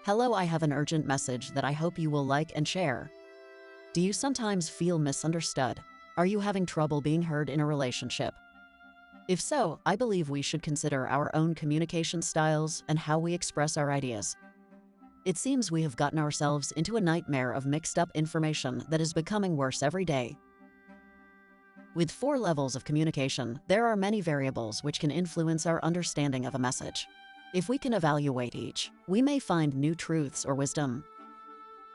Hello, I have an urgent message that I hope you will like and share. Do you sometimes feel misunderstood? Are you having trouble being heard in a relationship? If so, I believe we should consider our own communication styles and how we express our ideas. It seems we have gotten ourselves into a nightmare of mixed-up information that is becoming worse every day. With 4 levels of communication, there are many variables which can influence our understanding of a message. If we can evaluate each, we may find new truths or wisdom.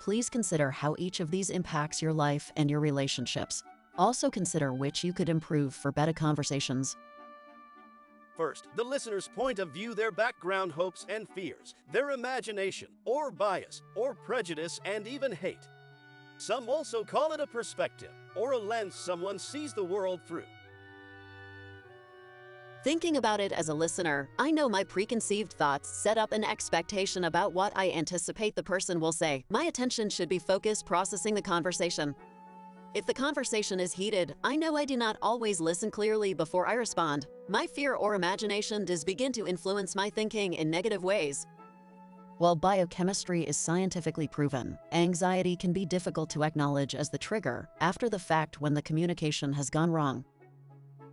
Please consider how each of these impacts your life and your relationships. Also consider which you could improve for better conversations. First, the listener's point of view, their background, hopes and fears, their imagination, or bias, or prejudice, and even hate. Some also call it a perspective, or a lens someone sees the world through. Thinking about it as a listener, I know my preconceived thoughts set up an expectation about what I anticipate the person will say. My attention should be focused processing the conversation. If the conversation is heated, I know I do not always listen clearly before I respond. My fear or imagination does begin to influence my thinking in negative ways. While biochemistry is scientifically proven, anxiety can be difficult to acknowledge as the trigger after the fact when the communication has gone wrong.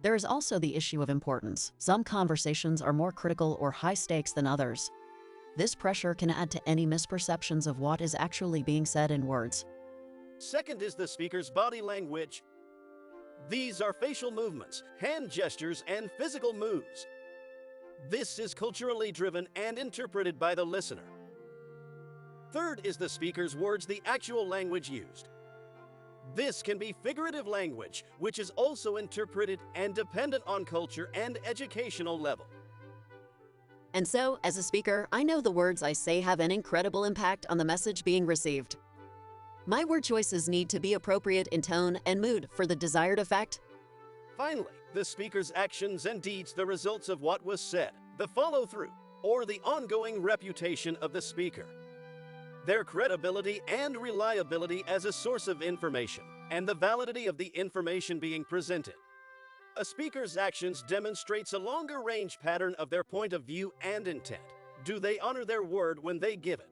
There is also the issue of importance. Some conversations are more critical or high stakes than others. This pressure can add to any misperceptions of what is actually being said in words. Second is the speaker's body language. These are facial movements, hand gestures, and physical moves. This is culturally driven and interpreted by the listener. Third is the speaker's words, the actual language used. This can be figurative language, which is also interpreted and dependent on culture and educational level. And so, as a speaker, I know the words I say have an incredible impact on the message being received. My word choices need to be appropriate in tone and mood for the desired effect. Finally, the speaker's actions and deeds, the results of what was said, the follow-through, or the ongoing reputation of the speaker. Their credibility and reliability as a source of information, and the validity of the information being presented. A speaker's actions demonstrates a longer-range pattern of their point of view and intent. Do they honor their word when they give it?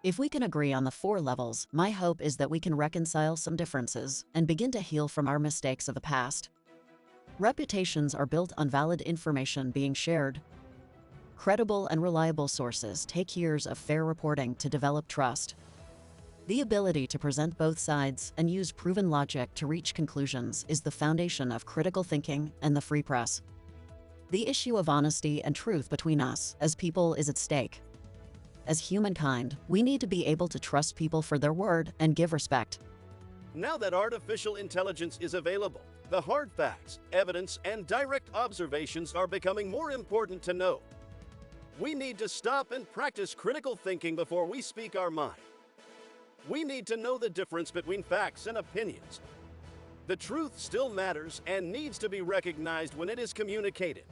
If we can agree on the 4 levels, my hope is that we can reconcile some differences and begin to heal from our mistakes of the past. Reputations are built on valid information being shared. Credible and reliable sources take years of fair reporting to develop trust. The ability to present both sides and use proven logic to reach conclusions is the foundation of critical thinking and the free press. The issue of honesty and truth between us as people is at stake. As humankind, we need to be able to trust people for their word and give respect. Now that artificial intelligence is available, the hard facts, evidence, and direct observations are becoming more important to know. We need to stop and practice critical thinking before we speak our mind. We need to know the difference between facts and opinions. The truth still matters and needs to be recognized when it is communicated.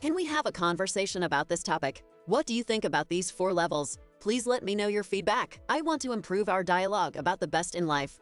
Can we have a conversation about this topic? What do you think about these 4 levels? Please let me know your feedback. I want to improve our dialogue about the best in life.